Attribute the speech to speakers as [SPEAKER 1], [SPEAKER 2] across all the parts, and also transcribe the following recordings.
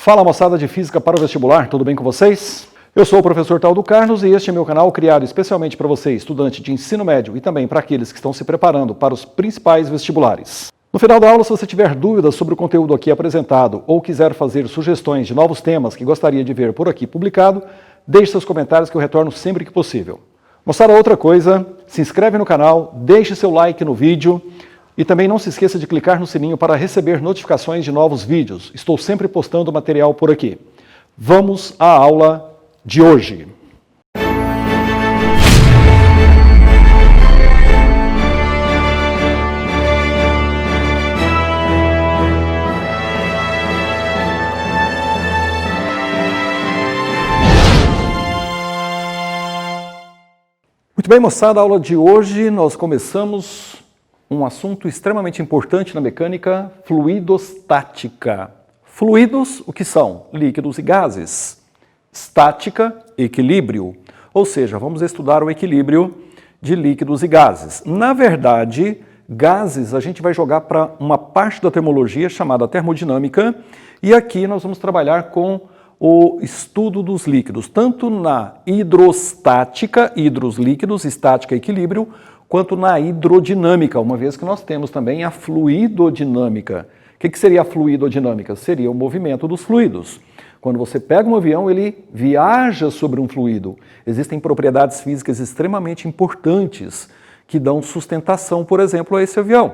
[SPEAKER 1] Fala moçada de Física para o Vestibular, tudo bem com vocês? Eu sou o professor Taldo Carlos e este é meu canal criado especialmente para você, estudante de ensino médio e também para aqueles que estão se preparando para os principais vestibulares. No final da aula, se você tiver dúvidas sobre o conteúdo aqui apresentado ou quiser fazer sugestões de novos temas que gostaria de ver por aqui publicado, deixe seus comentários que eu retorno sempre que possível. Moçada, outra coisa, se inscreve no canal, deixe seu like no vídeo e também não se esqueça de clicar no sininho para receber notificações de novos vídeos. Estou sempre postando material por aqui. Vamos à aula de hoje. Muito bem, moçada, a aula de hoje nós começamos um assunto extremamente importante na mecânica, fluidostática. Fluidos, o que são? Líquidos e gases. Estática, equilíbrio. Ou seja, vamos estudar o equilíbrio de líquidos e gases. Na verdade, gases a gente vai jogar para uma parte da termologia chamada termodinâmica e aqui nós vamos trabalhar com o estudo dos líquidos, tanto na hidrostática, hidros líquidos, estática, equilíbrio, quanto na hidrodinâmica, uma vez que nós temos também a fluidodinâmica. O que seria a fluidodinâmica? Seria o movimento dos fluidos. Quando você pega um avião, ele viaja sobre um fluido. Existem propriedades físicas extremamente importantes que dão sustentação, por exemplo, a esse avião.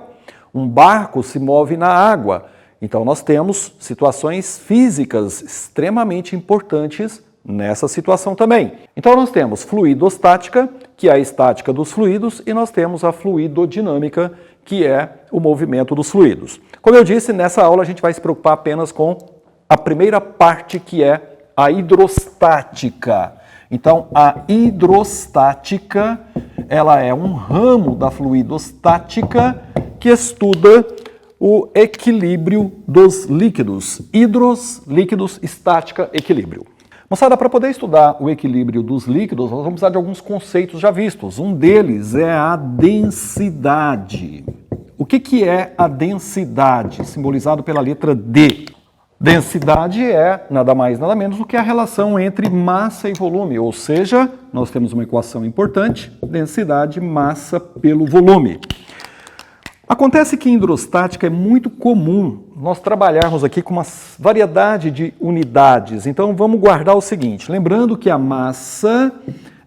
[SPEAKER 1] Um barco se move na água. Então, nós temos situações físicas extremamente importantes nessa situação também. Então, nós temos fluidostática, que é a estática dos fluidos, e nós temos a fluidodinâmica, que é o movimento dos fluidos. Como eu disse, nessa aula a gente vai se preocupar apenas com a primeira parte, que é a hidrostática. Então, a hidrostática, ela é um ramo da fluidostática que estuda o equilíbrio dos líquidos. Hidros, líquidos, estática, equilíbrio. Moçada, para poder estudar o equilíbrio dos líquidos, nós vamos precisar de alguns conceitos já vistos. Um deles é a densidade. O que é a densidade? Simbolizado pela letra D. Densidade é nada mais, nada menos do que a relação entre massa e volume, ou seja, nós temos uma equação importante, densidade, massa pelo volume. Acontece que em hidrostática é muito comum nós trabalharmos aqui com uma variedade de unidades. Então vamos guardar o seguinte, lembrando que a massa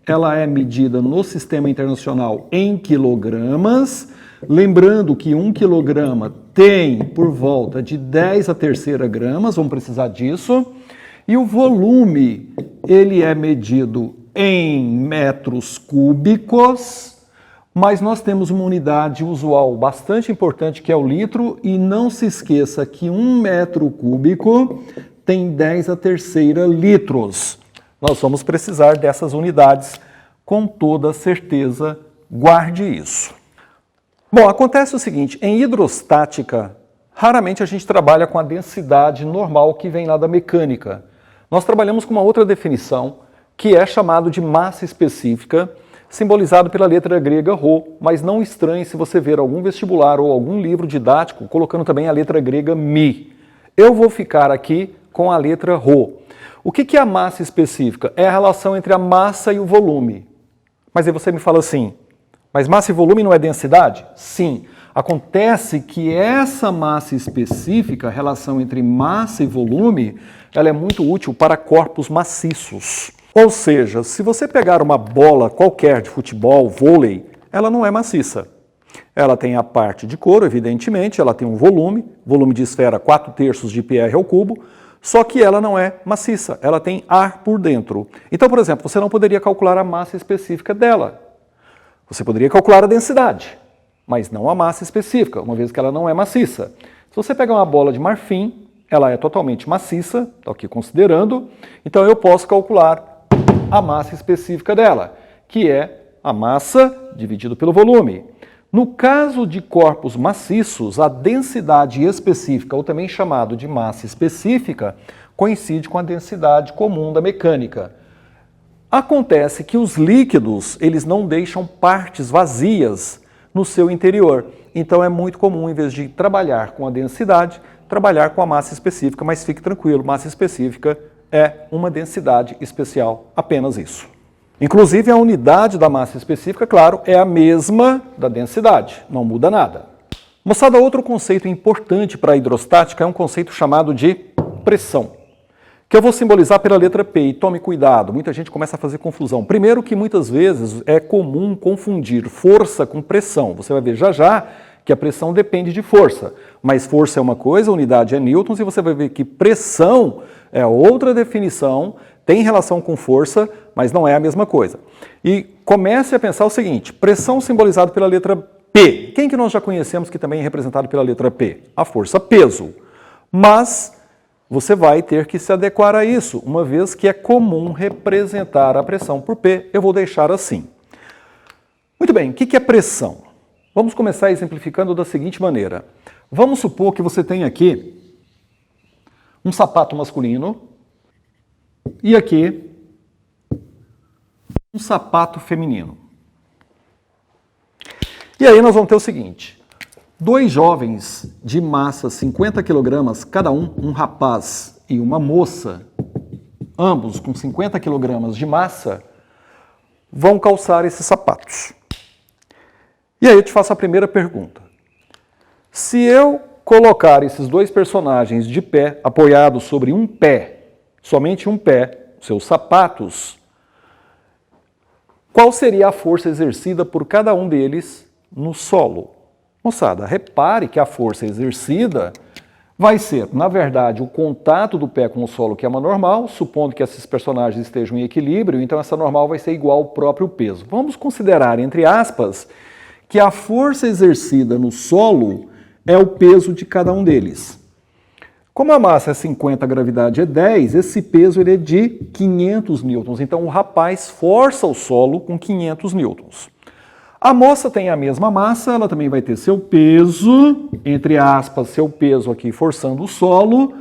[SPEAKER 1] ela é medida no sistema internacional em quilogramas, lembrando que 1 quilograma tem por volta de 10 a terceira gramas, vamos precisar disso, e o volume ele é medido em metros cúbicos, mas nós temos uma unidade usual bastante importante que é o litro e não se esqueça que 1 metro cúbico tem 10 a terceira litros. Nós vamos precisar dessas unidades com toda certeza, guarde isso. Bom, acontece o seguinte, em hidrostática, raramente a gente trabalha com a densidade normal que vem lá da mecânica. Nós trabalhamos com uma outra definição que é chamado de massa específica, simbolizado pela letra grega ρ, mas não estranhe se você ver algum vestibular ou algum livro didático colocando também a letra grega μ. Eu vou ficar aqui com a letra ρ. O que é a massa específica? É a relação entre a massa e o volume. Mas aí você me fala assim, mas massa e volume não é densidade? Sim. Acontece que essa massa específica, a relação entre massa e volume, ela é muito útil para corpos maciços. Ou seja, se você pegar uma bola qualquer de futebol, vôlei, ela não é maciça. Ela tem a parte de couro, evidentemente, ela tem um volume de esfera 4/3 de πr ao cubo, só que ela não é maciça, ela tem ar por dentro. Então, por exemplo, você não poderia calcular a massa específica dela. Você poderia calcular a densidade, mas não a massa específica, uma vez que ela não é maciça. Se você pegar uma bola de marfim, ela é totalmente maciça, estou aqui considerando, então eu posso calcular a massa específica dela, que é a massa dividido pelo volume. No caso de corpos maciços, a densidade específica, ou também chamado de massa específica, coincide com a densidade comum da mecânica. Acontece que os líquidos, eles não deixam partes vazias no seu interior. Então é muito comum, em vez de trabalhar com a densidade, trabalhar com a massa específica, mas fique tranquilo, massa específica é uma densidade especial, apenas isso. Inclusive a unidade da massa específica, claro, é a mesma da densidade, não muda nada. Moçada, outro conceito importante para a hidrostática é um conceito chamado de pressão, que eu vou simbolizar pela letra P, e tome cuidado, muita gente começa a fazer confusão. Primeiro que muitas vezes é comum confundir força com pressão. Você vai ver já já que a pressão depende de força, mas força é uma coisa, a unidade é newtons, e você vai ver que pressão é outra definição, tem relação com força, mas não é a mesma coisa. E comece a pensar o seguinte, pressão simbolizada pela letra P. Quem que nós já conhecemos que também é representado pela letra P? A força peso. Mas você vai ter que se adequar a isso, uma vez que é comum representar a pressão por P, eu vou deixar assim. Muito bem, o que é pressão? Vamos começar exemplificando da seguinte maneira. Vamos supor que você tem aqui um sapato masculino e aqui um sapato feminino. E aí nós vamos ter o seguinte, dois jovens de massa 50 kg cada um rapaz e uma moça, ambos com 50 kg de massa, vão calçar esses sapatos. E aí eu te faço a primeira pergunta. Se eu colocar esses dois personagens de pé, apoiados sobre um pé, somente um pé, seus sapatos, qual seria a força exercida por cada um deles no solo? Moçada, repare que a força exercida vai ser, na verdade, o contato do pé com o solo, que é uma normal, supondo que esses personagens estejam em equilíbrio, então essa normal vai ser igual ao próprio peso. Vamos considerar, entre aspas, que a força exercida no solo é o peso de cada um deles. Como a massa é 50, a gravidade é 10, esse peso ele é de 500 newtons. Então o rapaz força o solo com 500 newtons. A moça tem a mesma massa, ela também vai ter seu peso, entre aspas, seu peso aqui forçando o solo,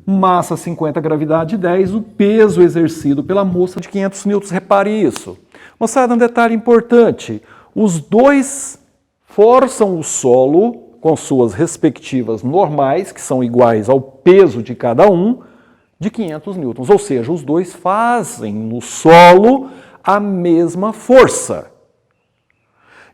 [SPEAKER 1] massa 50, gravidade 10, o peso exercido pela moça de 500 newtons. Repare isso. Moçada, um detalhe importante. Os dois forçam o solo com suas respectivas normais, que são iguais ao peso de cada um, de 500 newtons. Ou seja, os dois fazem no solo a mesma força.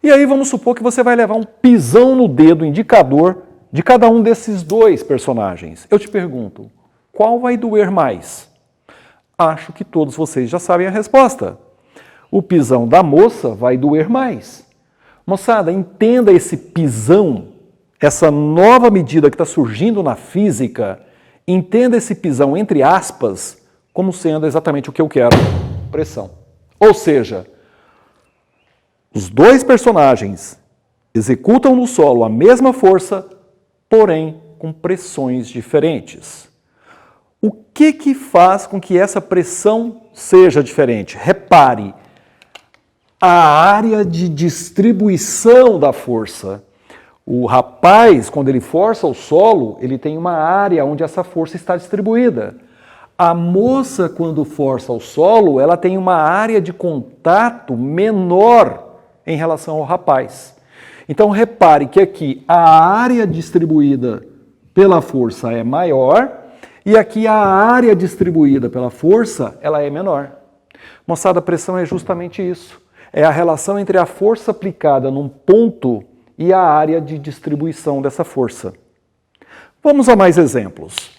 [SPEAKER 1] E aí vamos supor que você vai levar um pisão no dedo indicador de cada um desses dois personagens. Eu te pergunto, qual vai doer mais? Acho que todos vocês já sabem a resposta. O pisão da moça vai doer mais. Moçada, entenda esse pisão, essa nova medida que está surgindo na física, entenda esse pisão, entre aspas, como sendo exatamente o que eu quero, pressão. Ou seja, os dois personagens executam no solo a mesma força, porém com pressões diferentes. O que faz com que essa pressão seja diferente? Repare, a área de distribuição da força. O rapaz, quando ele força o solo, ele tem uma área onde essa força está distribuída. A moça, quando força o solo, ela tem uma área de contato menor em relação ao rapaz. Então, repare que aqui a área distribuída pela força é maior e aqui a área distribuída pela força ela é menor. Moçada, a pressão é justamente isso. É a relação entre a força aplicada num ponto e a área de distribuição dessa força. Vamos a mais exemplos.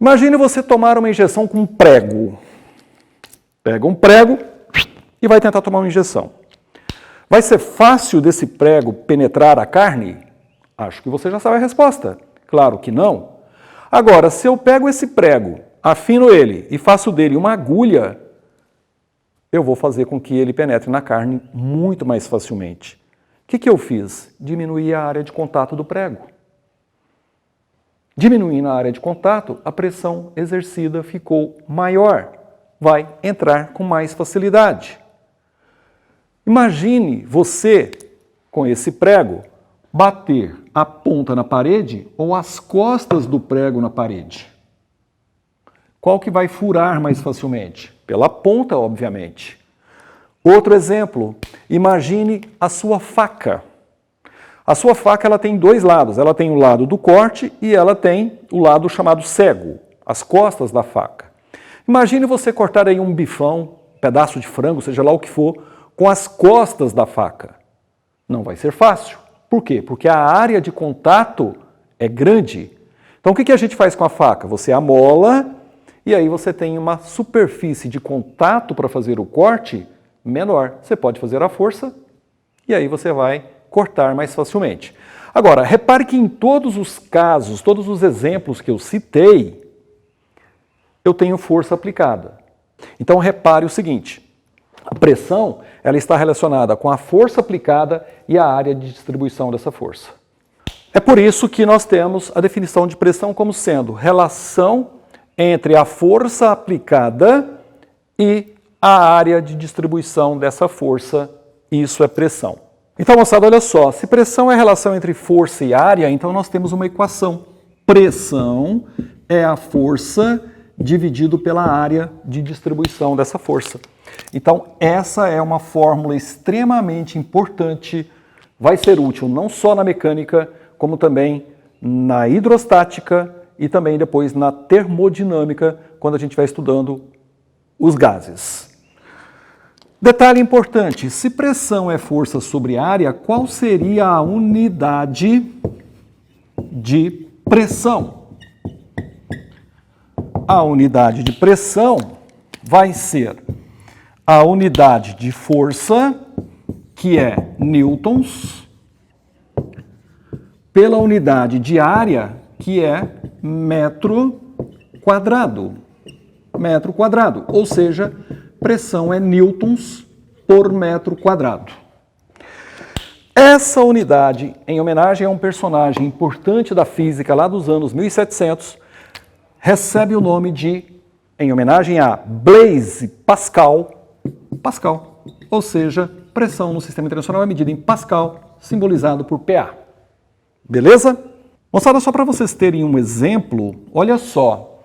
[SPEAKER 1] Imagine você tomar uma injeção com um prego. Pega um prego e vai tentar tomar uma injeção. Vai ser fácil desse prego penetrar a carne? Acho que você já sabe a resposta. Claro que não. Agora, se eu pego esse prego, afino ele e faço dele uma agulha, eu vou fazer com que ele penetre na carne muito mais facilmente. O que eu fiz? Diminuí a área de contato do prego. Diminuindo a área de contato, a pressão exercida ficou maior. Vai entrar com mais facilidade. Imagine você, com esse prego, bater a ponta na parede ou as costas do prego na parede. Qual que vai furar mais facilmente? Pela ponta, obviamente. Outro exemplo, imagine a sua faca. A sua faca ela tem dois lados, ela tem o lado do corte e ela tem o lado chamado cego, as costas da faca. Imagine você cortar aí um bifão, um pedaço de frango, seja lá o que for, com as costas da faca. Não vai ser fácil. Por quê? Porque a área de contato é grande. Então o que a gente faz com a faca? Você amola e aí você tem uma superfície de contato para fazer o corte menor. Você pode fazer a força e aí você vai cortar mais facilmente. Agora, repare que em todos os casos, todos os exemplos que eu citei, eu tenho força aplicada. Então repare o seguinte, a pressão ela está relacionada com a força aplicada e a área de distribuição dessa força. É por isso que nós temos a definição de pressão como sendo relação entre a força aplicada e a área de distribuição dessa força, isso é pressão. Então, moçada, olha só, se pressão é a relação entre força e área, então nós temos uma equação. Pressão é a força dividido pela área de distribuição dessa força. Então, essa é uma fórmula extremamente importante, vai ser útil não só na mecânica, como também na hidrostática e também depois na termodinâmica, quando a gente vai estudando os gases. Detalhe importante, se pressão é força sobre área, qual seria a unidade de pressão? A unidade de pressão vai ser a unidade de força, que é newtons, pela unidade de área, que é metro quadrado. Metro quadrado, ou seja, pressão é newtons por metro quadrado. Essa unidade, em homenagem a um personagem importante da física lá dos anos 1700, recebe o nome de, em homenagem a Blaise Pascal, Pascal. Ou seja, pressão no sistema internacional é medida em Pascal, simbolizado por PA. Beleza? Moçada, só para vocês terem um exemplo, olha só.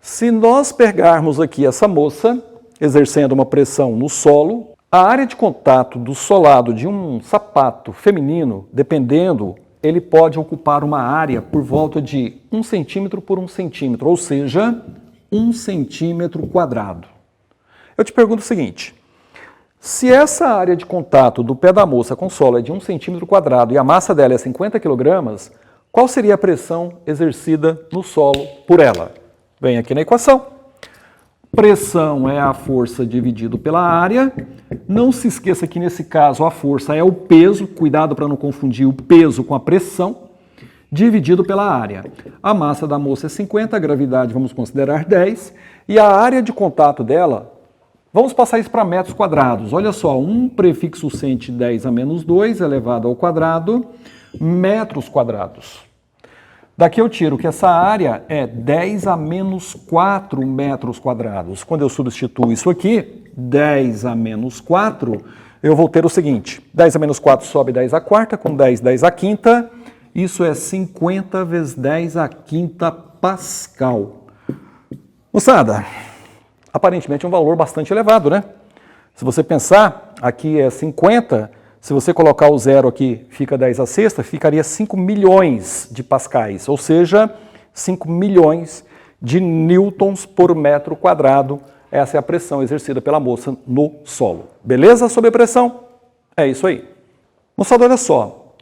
[SPEAKER 1] Se nós pegarmos aqui essa moça, exercendo uma pressão no solo, a área de contato do solado de um sapato feminino, dependendo, ele pode ocupar uma área por volta de 1 centímetro por 1 centímetro, ou seja, 1 centímetro quadrado. Eu te pergunto o seguinte, se essa área de contato do pé da moça com o solo é de 1 centímetro quadrado e a massa dela é 50 quilogramas, qual seria a pressão exercida no solo por ela? Vem aqui na equação. Pressão é a força dividido pela área. Não se esqueça que nesse caso a força é o peso, cuidado para não confundir o peso com a pressão, dividido pela área. A massa da moça é 50, a gravidade vamos considerar 10, e a área de contato dela, vamos passar isso para metros quadrados. Olha só, um prefixo cento 10 a menos 2 elevado ao quadrado, metros quadrados. Daqui eu tiro que essa área é 10 a menos 4 metros quadrados. Quando eu substituo isso aqui, 10 a menos 4, eu vou ter o seguinte, 10 a menos 4 sobe 10 a quarta, com 10, 10 a quinta, isso é 50 vezes 10 a quinta Pascal. Moçada, aparentemente é um valor bastante elevado, né? Se você pensar, aqui é 50, se você colocar o zero aqui, fica 10 a sexta, ficaria 5 milhões de pascais, ou seja, 5 milhões de newtons por metro quadrado. Essa é a pressão exercida pela moça no solo. Beleza sobre a pressão? É isso aí. Moçada, olha só.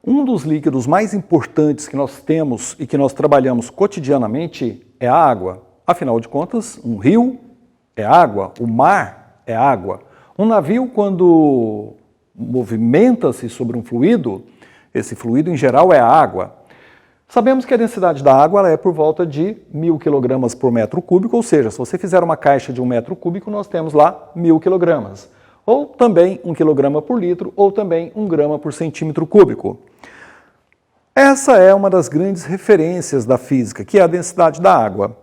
[SPEAKER 1] Um dos líquidos mais importantes que nós temos e que nós trabalhamos cotidianamente é a água. Afinal de contas, um rio é água, o mar é água. Um navio, quando movimenta-se sobre um fluido, esse fluido em geral é a água. Sabemos que a densidade da água ela é por volta de 1.000 kg por metro cúbico, ou seja, se você fizer uma caixa de 1 metro cúbico, nós temos lá 1.000 kg. Ou também 1 kg por litro, ou também 1 grama por centímetro cúbico. Essa é uma das grandes referências da física, que é a densidade da água.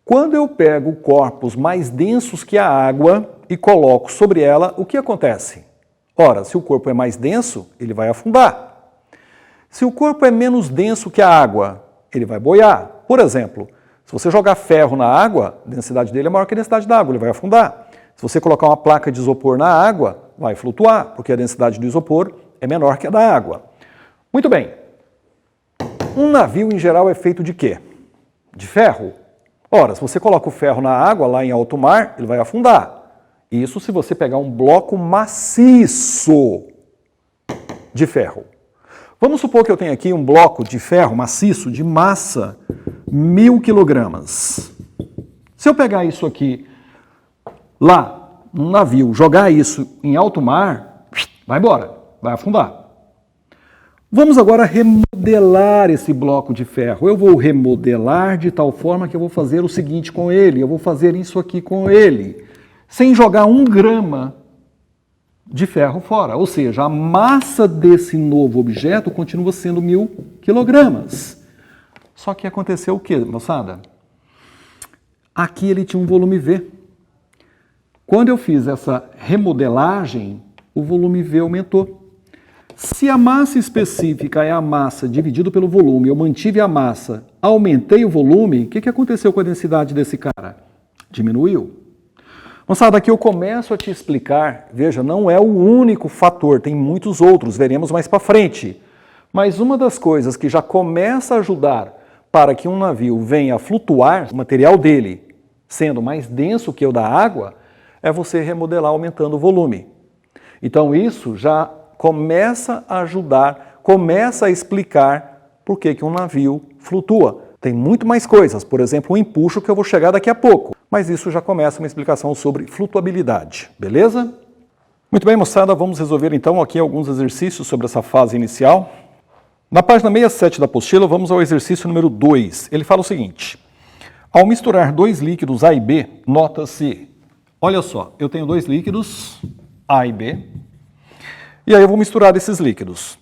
[SPEAKER 1] Quando eu pego corpos mais densos que a água e coloco sobre ela, o que acontece? Ora, se o corpo é mais denso, ele vai afundar. Se o corpo é menos denso que a água, ele vai boiar. Por exemplo, se você jogar ferro na água, a densidade dele é maior que a densidade da água, ele vai afundar. Se você colocar uma placa de isopor na água, vai flutuar, porque a densidade do isopor é menor que a da água. Muito bem. Um navio, em geral, é feito de quê? De ferro. Ora, se você coloca o ferro na água, lá em alto mar, ele vai afundar. Isso se você pegar um bloco maciço de ferro. Vamos supor que eu tenho aqui um bloco de ferro maciço de massa 1000 quilogramas. Se eu pegar isso aqui lá, num navio, jogar isso em alto mar, vai embora, vai afundar. Vamos agora remodelar esse bloco de ferro. Eu vou remodelar de tal forma que eu vou fazer o seguinte com ele, eu vou fazer isso aqui com ele, sem jogar 1 grama de ferro fora. Ou seja, a massa desse novo objeto continua sendo 1000 quilogramas. Só que aconteceu o quê, moçada? Aqui ele tinha um volume V. Quando eu fiz essa remodelagem, o volume V aumentou. Se a massa específica é a massa dividido pelo volume, eu mantive a massa, aumentei o volume, o que aconteceu com a densidade desse cara? Diminuiu. Moçada, aqui eu começo a te explicar, veja, não é o único fator, tem muitos outros, veremos mais para frente. Mas uma das coisas que já começa a ajudar para que um navio venha a flutuar, o material dele sendo mais denso que o da água, é você remodelar aumentando o volume. Então isso já começa a ajudar, começa a explicar por que um navio flutua. Tem muito mais coisas, por exemplo, o empuxo que eu vou chegar daqui a pouco. Mas isso já começa uma explicação sobre flutuabilidade, beleza? Muito bem, moçada, vamos resolver então aqui alguns exercícios sobre essa fase inicial. Na página 67 da apostila, vamos ao exercício número 2. Ele fala o seguinte: ao misturar 2 líquidos A e B, nota-se, olha só, eu tenho 2 líquidos, A e B, e aí eu vou misturar esses líquidos.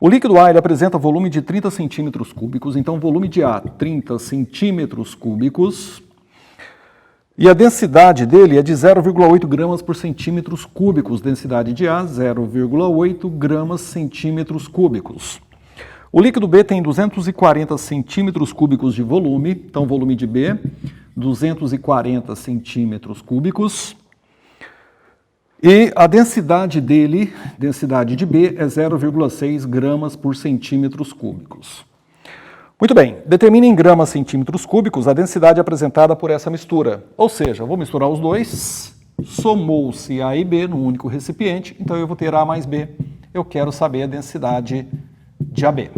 [SPEAKER 1] O líquido A ele apresenta volume de 30 centímetros cúbicos, então volume de A, 30 centímetros cúbicos, e a densidade dele é de 0,8 gramas por centímetros cúbicos. Densidade de A, 0,8 gramas centímetros cúbicos. O líquido B tem 240 centímetros cúbicos de volume, então volume de B, 240 centímetros cúbicos. E a densidade dele, densidade de B, é 0,6 gramas por centímetros cúbicos. Muito bem, determine em gramas centímetros cúbicos a densidade apresentada por essa mistura. Ou seja, eu vou misturar os dois, somou-se A e B num único recipiente, então eu vou ter A mais B. Eu quero saber a densidade de AB.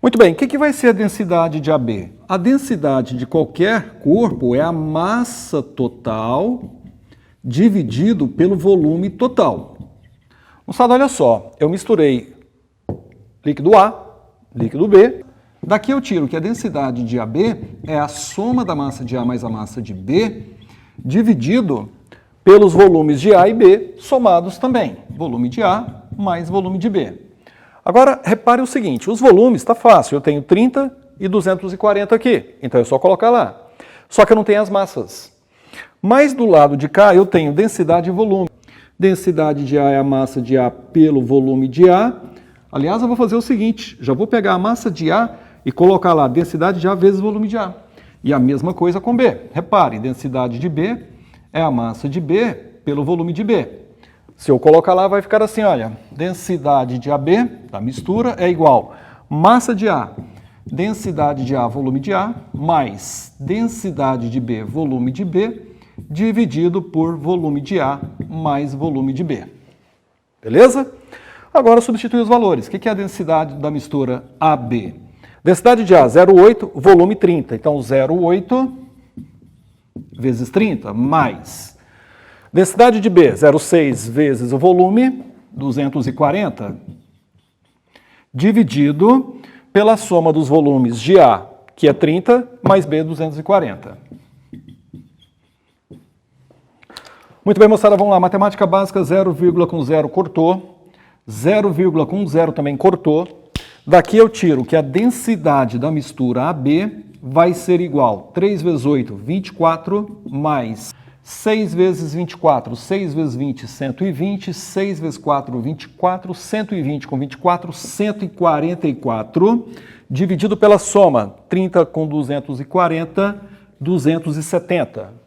[SPEAKER 1] Muito bem, o que vai ser a densidade de AB? A densidade de qualquer corpo é a massa total dividido pelo volume total. Moçada, olha só, eu misturei líquido A, líquido B. Daqui eu tiro que a densidade de AB é a soma da massa de A mais a massa de B, dividido pelos volumes de A e B, somados também. Volume de A mais volume de B. Agora, repare o seguinte, os volumes está fácil, eu tenho 30 e 240 aqui, então é só colocar lá. Só que eu não tenho as massas. Mas do lado de cá eu tenho densidade e volume. Densidade de A é a massa de A pelo volume de A. Aliás, eu vou fazer o seguinte, já vou pegar a massa de A e colocar lá densidade de A vezes volume de A. E a mesma coisa com B. Repare, densidade de B é a massa de B pelo volume de B. Se eu colocar lá, vai ficar assim, olha, densidade de AB, da mistura, é igual massa de A, densidade de A, volume de A, mais densidade de B, volume de B, dividido por volume de A mais volume de B. Beleza? Agora substitui os valores. O que é a densidade da mistura AB? Densidade de A, 0,8, volume 30. Então, 0,8 vezes 30, mais densidade de B, 0,6 vezes o volume, 240, dividido pela soma dos volumes de A, que é 30, mais B, 240. Muito bem, moçada, vamos lá. Matemática básica, 0, com 0 cortou, 0, com 0 também cortou. Daqui eu tiro que a densidade da mistura AB vai ser igual 3 vezes 8, 24, mais 6 vezes 24, 6 vezes 20, 120, 6 vezes 4, 24, 120 com 24, 144, dividido pela soma, 30 com 240, 270.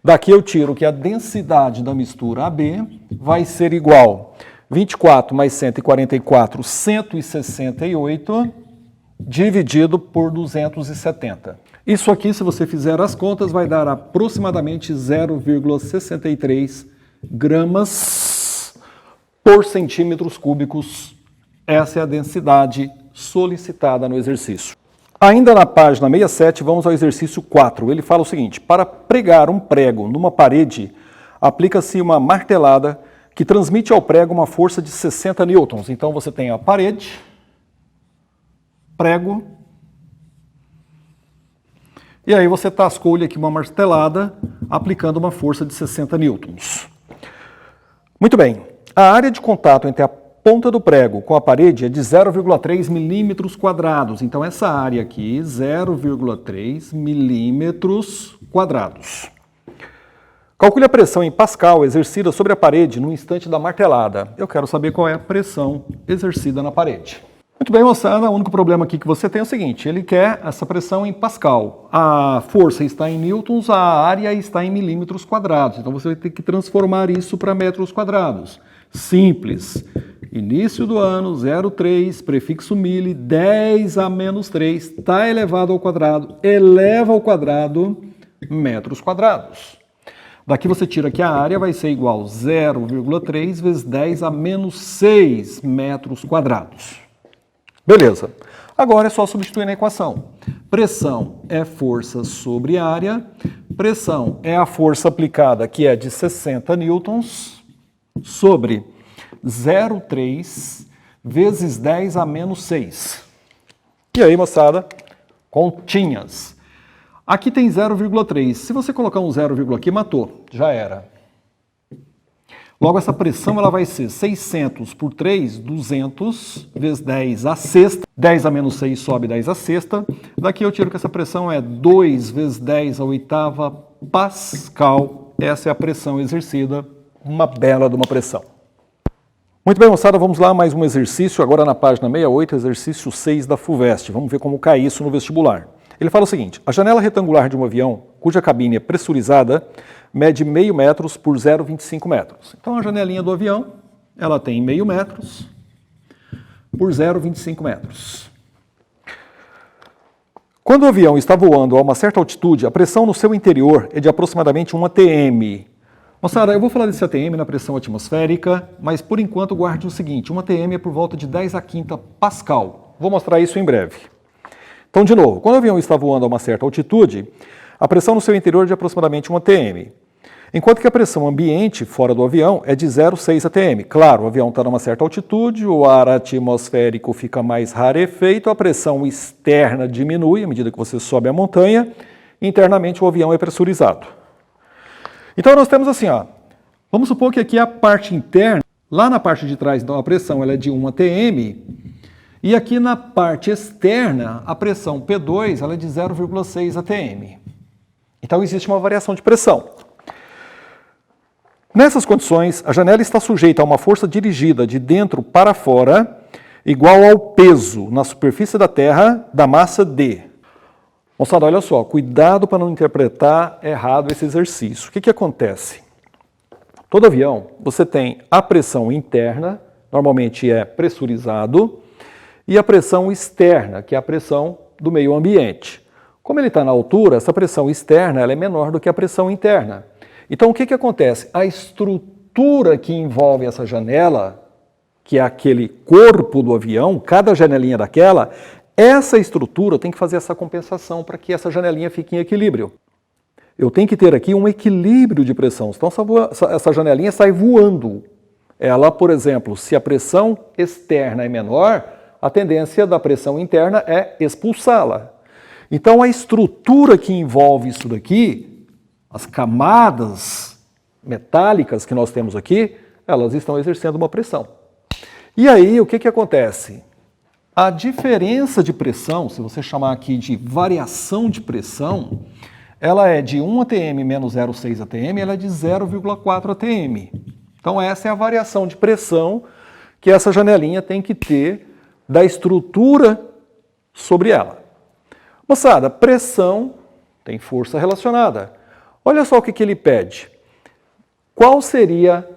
[SPEAKER 1] Daqui eu tiro que a densidade da mistura AB vai ser igual 24 mais 144, 168, dividido por 270. Isso aqui, se você fizer as contas, vai dar aproximadamente 0,63 gramas por centímetros cúbicos. Essa é a densidade solicitada no exercício. Ainda na página 67, vamos ao exercício 4. Ele fala o seguinte: para pregar um prego numa parede, aplica-se uma martelada que transmite ao prego uma força de 60 newtons. Então você tem a parede, prego, e aí você tascou-lhe aqui uma martelada aplicando uma força de 60 newtons. Muito bem, a área de contato entre a ponta do prego com a parede é de 0,3 milímetros quadrados. Então essa área aqui, 0,3 milímetros quadrados. Calcule a pressão em Pascal exercida sobre a parede no instante da martelada. Eu quero saber qual é a pressão exercida na parede. Muito bem, moçada, o único problema aqui que você tem é o seguinte: ele quer essa pressão em Pascal. A força está em newtons, a área está em milímetros quadrados. Então você vai ter que transformar isso para metros quadrados. Simples. Início do ano, 0,3, prefixo mili, 10 a menos 3, tá elevado ao quadrado, eleva ao quadrado, metros quadrados. Daqui você tira que a área vai ser igual a 0,3 vezes 10 a menos 6 metros quadrados. Beleza. Agora é só substituir na equação. Pressão é força sobre área. Pressão é a força aplicada, que é de 60 newtons, sobre 0,3 vezes 10 a menos 6. E aí, moçada, continhas. Aqui tem 0,3. Se você colocar um 0, aqui, matou. Já era. Logo, essa pressão ela vai ser 600 por 3, 200, vezes 10 a sexta. 10 a menos 6 sobe 10 a sexta. Daqui eu tiro que essa pressão é 2 vezes 10 a oitava Pascal. Essa é a pressão exercida. Uma bela de uma pressão. Muito bem, moçada, vamos lá, mais um exercício, agora na página 68, exercício 6 da FUVEST. Vamos ver como cai isso no vestibular. Ele fala o seguinte: a janela retangular de um avião, cuja cabine é pressurizada, mede 0,5 metros por 0,25 metros. Então a janelinha do avião, ela tem 0,5 metros por 0,25 metros. Quando o avião está voando a uma certa altitude, a pressão no seu interior é de aproximadamente 1 atm. Moçada, eu vou falar desse ATM na pressão atmosférica, mas por enquanto guarde o seguinte: 1 atm é por volta de 10 a quinta Pascal. Vou mostrar isso em breve. Então, de novo, quando o avião está voando a uma certa altitude, a pressão no seu interior é de aproximadamente 1 atm. Enquanto que a pressão ambiente, fora do avião, é de 0,6 atm. Claro, o avião está numa certa altitude, o ar atmosférico fica mais rarefeito, a pressão externa diminui à medida que você sobe a montanha, e internamente o avião é pressurizado. Então nós temos assim, ó, vamos supor que aqui a parte interna, lá na parte de trás, então a pressão ela é de 1 atm, e aqui na parte externa, a pressão P2 ela é de 0,6 atm. Então existe uma variação de pressão. Nessas condições, a janela está sujeita a uma força dirigida de dentro para fora, igual ao peso na superfície da Terra da massa D. Moçada, olha só, cuidado para não interpretar errado esse exercício. O que acontece? Todo avião, você tem a pressão interna, normalmente é pressurizado, e a pressão externa, que é a pressão do meio ambiente. Como ele está na altura, essa pressão externa ela é menor do que a pressão interna. Então, o que acontece? A estrutura que envolve essa janela, que é aquele corpo do avião, cada janelinha daquela, essa estrutura tem que fazer essa compensação para que essa janelinha fique em equilíbrio. Eu tenho que ter aqui um equilíbrio de pressão, então essa janelinha sai voando. Ela, por exemplo, se a pressão externa é menor, a tendência da pressão interna é expulsá-la. Então a estrutura que envolve isso daqui, as camadas metálicas que nós temos aqui, elas estão exercendo uma pressão. E aí o que acontece? A diferença de pressão, se você chamar aqui de variação de pressão, ela é de 1 atm menos 0,6 atm, ela é de 0,4 atm. Então essa é a variação de pressão que essa janelinha tem que ter da estrutura sobre ela. Moçada, pressão tem força relacionada. Olha só o que ele pede. Qual seria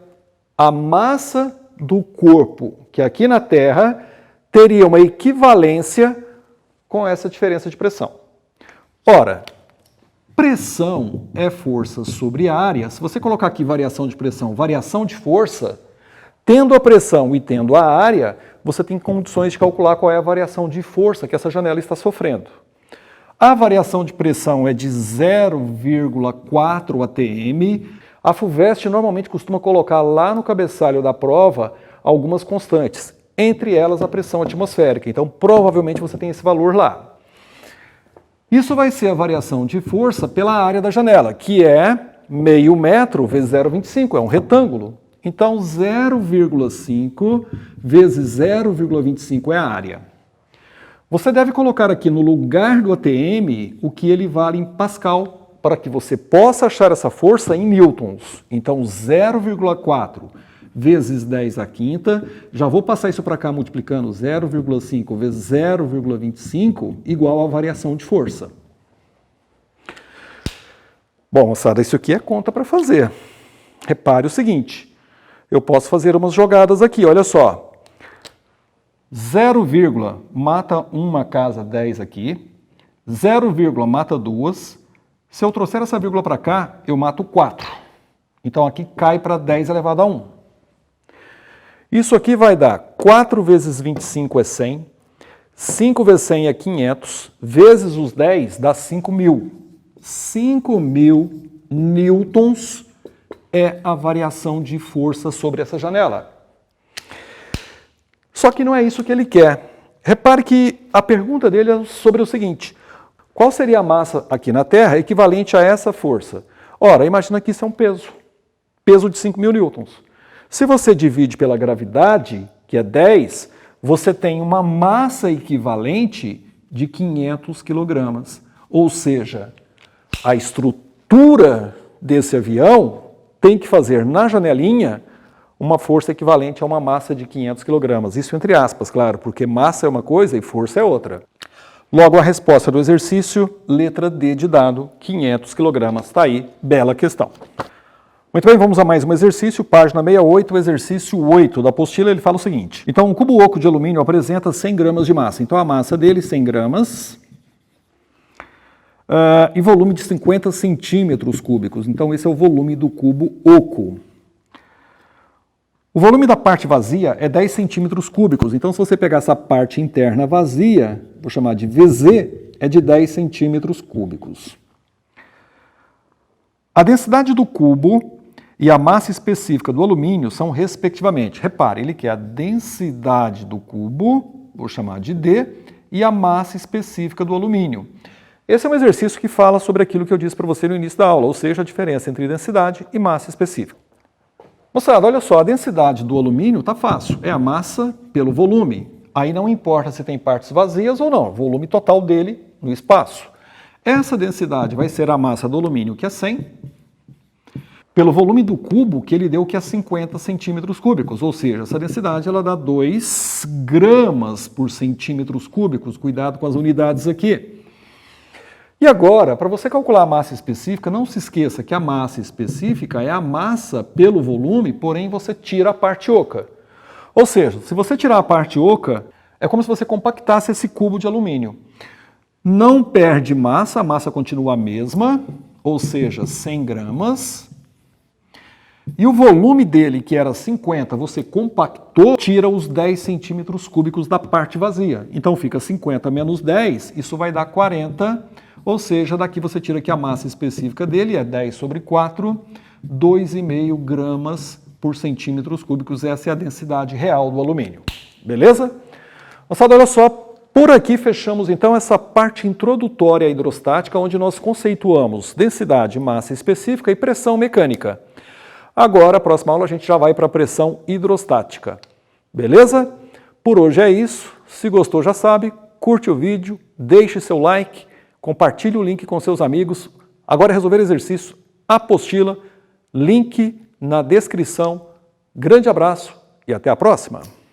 [SPEAKER 1] a massa do corpo, que aqui na Terra teria uma equivalência com essa diferença de pressão. Ora, pressão é força sobre área. Se você colocar aqui variação de pressão, variação de força, tendo a pressão e tendo a área, você tem condições de calcular qual é a variação de força que essa janela está sofrendo. A variação de pressão é de 0,4 atm. A FUVEST normalmente costuma colocar lá no cabeçalho da prova algumas constantes, entre elas a pressão atmosférica. Então, provavelmente você tem esse valor lá. Isso vai ser a variação de força pela área da janela, que é meio metro vezes 0,25, é um retângulo. Então, 0,5 vezes 0,25 é a área. Você deve colocar aqui no lugar do ATM o que ele vale em Pascal, para que você possa achar essa força em newtons. Então, 0,4 vezes 10 à quinta, já vou passar isso para cá multiplicando 0,5 vezes 0,25 igual a variação de força. Bom, moçada, isso aqui é conta para fazer. Repare o seguinte, eu posso fazer umas jogadas aqui, olha só. 0, mata uma casa 10 aqui, 0, mata duas. Se eu trouxer essa vírgula para cá, eu mato 4. Então aqui cai para 10 elevado a 1. Isso aqui vai dar 4 vezes 25 é 100, 5 vezes 100 é 500, vezes os 10 dá 5.000. 5.000 newtons é a variação de força sobre essa janela. Só que não é isso que ele quer. Repare que a pergunta dele é sobre o seguinte: qual seria a massa aqui na Terra equivalente a essa força? Ora, imagina que isso é um peso de 5.000 newtons. Se você divide pela gravidade, que é 10, você tem uma massa equivalente de 500 quilogramas. Ou seja, a estrutura desse avião tem que fazer na janelinha uma força equivalente a uma massa de 500 quilogramas. Isso entre aspas, claro, porque massa é uma coisa e força é outra. Logo, a resposta do exercício, letra D de dado, 500 quilogramas. Está aí, bela questão. Muito bem, vamos a mais um exercício, página 68, exercício 8 da apostila, ele fala o seguinte. Então, um cubo oco de alumínio apresenta 100 gramas de massa. Então, a massa dele, 100 gramas, e volume de 50 centímetros cúbicos. Então, esse é o volume do cubo oco. O volume da parte vazia é 10 centímetros cúbicos. Então, se você pegar essa parte interna vazia, vou chamar de VZ, é de 10 centímetros cúbicos. A densidade do cubo e a massa específica do alumínio são respectivamente. Repare, ele quer a densidade do cubo, vou chamar de D, e a massa específica do alumínio. Esse é um exercício que fala sobre aquilo que eu disse para você no início da aula, ou seja, a diferença entre densidade e massa específica. Moçada, olha só, a densidade do alumínio está fácil, é a massa pelo volume. Aí não importa se tem partes vazias ou não, volume total dele no espaço. Essa densidade vai ser a massa do alumínio, que é 100, pelo volume do cubo, que ele deu, que é 50 centímetros cúbicos. Ou seja, essa densidade ela dá 2 gramas por centímetros cúbicos. Cuidado com as unidades aqui. E agora, para você calcular a massa específica, não se esqueça que a massa específica é a massa pelo volume, porém você tira a parte oca. Ou seja, se você tirar a parte oca, é como se você compactasse esse cubo de alumínio. Não perde massa, a massa continua a mesma, ou seja, 100 gramas. E o volume dele, que era 50, você compactou, tira os 10 centímetros cúbicos da parte vazia. Então fica 50 menos 10, isso vai dar 40, ou seja, daqui você tira que a massa específica dele é 10 sobre 4, 2,5 gramas por centímetros cúbicos. Essa é a densidade real do alumínio. Beleza? Moçada, olha só, por aqui fechamos então essa parte introdutória à hidrostática, onde nós conceituamos densidade, massa específica e pressão mecânica. Agora, a próxima aula, a gente já vai para a pressão hidrostática. Beleza? Por hoje é isso. Se gostou, já sabe, curte o vídeo, deixe seu like, compartilhe o link com seus amigos. Agora é resolver exercício, apostila, link na descrição. Grande abraço e até a próxima!